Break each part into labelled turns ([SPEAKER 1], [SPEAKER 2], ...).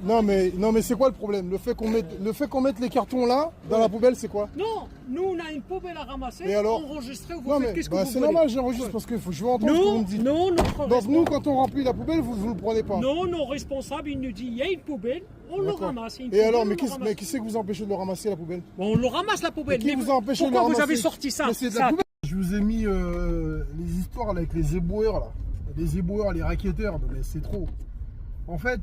[SPEAKER 1] Non mais c'est quoi le problème? Le fait qu'on mette les cartons là, dans la poubelle, c'est quoi?
[SPEAKER 2] Non, nous on a une poubelle à ramasser,
[SPEAKER 1] Et alors
[SPEAKER 2] enregistrer, vous
[SPEAKER 1] Non
[SPEAKER 2] faites
[SPEAKER 1] mais
[SPEAKER 2] qu'est-ce que vous
[SPEAKER 1] c'est
[SPEAKER 2] voulez.
[SPEAKER 1] normal, j'enregistre parce que je veux entendre ce que vous me dites.
[SPEAKER 2] Non, notre
[SPEAKER 1] Donc nous, quand on remplit la poubelle, vous le prenez pas.
[SPEAKER 2] Non, nos responsables, ils nous disent, il y a une poubelle, on le
[SPEAKER 1] D'accord.
[SPEAKER 2] ramasse.
[SPEAKER 1] Et alors, mais qui c'est que vous empêchez de le ramasser la poubelle?
[SPEAKER 2] Bon, on le ramasse la poubelle.
[SPEAKER 1] Qui vous a empêché de le
[SPEAKER 2] pourquoi
[SPEAKER 1] ramasser?
[SPEAKER 2] vous avez sorti ça,
[SPEAKER 1] Mais c'est de la poubelle. Je vous ai mis les histoires là, avec les éboueurs là. Les éboueurs, les racketteurs, mais c'est trop. En fait,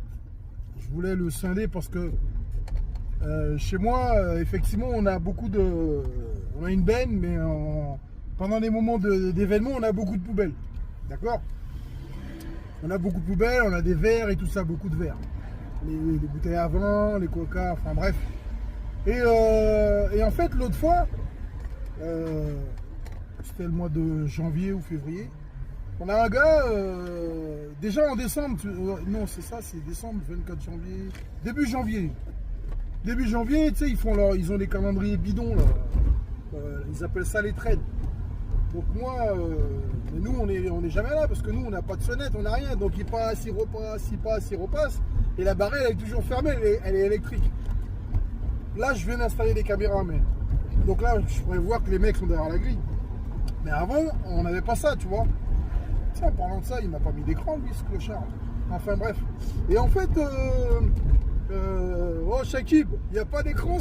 [SPEAKER 1] je voulais le scinder parce que chez moi, effectivement, on a on a une benne, mais pendant les moments d'événement, on a beaucoup de poubelles. D'accord? On a beaucoup de poubelles, on a des verres et tout ça, beaucoup de verres. Les bouteilles à vin, les coca, enfin bref. Et en fait, l'autre fois, c'était le mois de janvier ou février, on a un gars, déjà en décembre, non c'est ça, c'est décembre, 24 janvier, début janvier. Début janvier, tu sais, ils ont les calendriers bidons, là. Ils appellent ça les trades. Donc moi, nous on est jamais là parce que nous on n'a pas de sonnette, on n'a rien. Donc il passe, il repasse, il passe, il repasse. Et la barrière elle est toujours fermée, elle est électrique. Là je viens d'installer des caméras, mais donc là je pourrais voir que les mecs sont derrière la grille. Mais avant on n'avait pas ça, tu vois. Tiens, en parlant de ça, il m'a pas mis d'écran lui ce clochard. Enfin bref. Et en fait, oh Shakib, il n'y a pas d'écran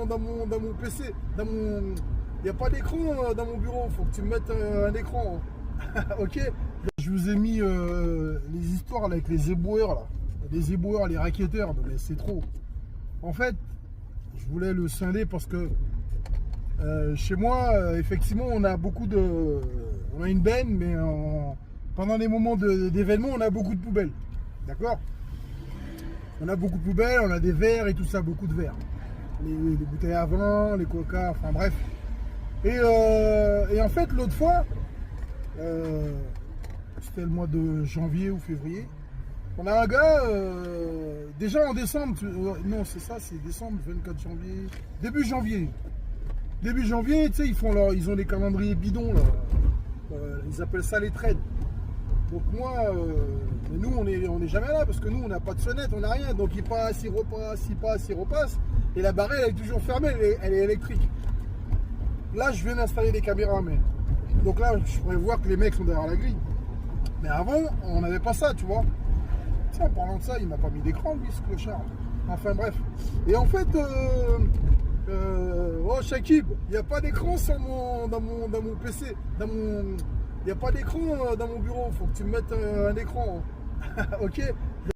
[SPEAKER 1] dans mon PC, il n'y a pas d'écran dans mon bureau, faut que tu me mettes un écran. Ok. Je vous ai mis les histoires là, avec les éboueurs là. Les éboueurs, les racketteurs, mais c'est trop. En fait, je voulais le scinder parce que chez moi, effectivement, on a on a une benne, mais pendant les moments d'événement, on a beaucoup de poubelles. D'accord? On a beaucoup de poubelles, on a des verres et tout ça, beaucoup de verres. Les bouteilles à vin, les coca, enfin bref. Et en fait, l'autre fois, c'était le mois de janvier ou février, on a un gars, déjà en décembre, non c'est ça, c'est décembre, 24 janvier, début janvier. Début janvier, tu sais, ils ont les calendriers bidons, là. Ils appellent ça les trades. Donc moi, nous on est jamais là parce que nous on n'a pas de sonnette, on n'a rien. Donc il passe, il repasse, il passe, il repasse. Et la barrière elle est toujours fermée, elle est électrique. Là je viens d'installer des caméras, mais donc là je pourrais voir que les mecs sont derrière la grille. Mais avant on n'avait pas ça, tu vois. Tiens, en parlant de ça, il m'a pas mis d'écran lui ce clochard. Enfin bref. Et en fait, oh Shakib, il n'y a pas d'écran dans mon PC, il n'y a pas d'écran dans mon bureau, faut que tu me mettes un écran. Ok.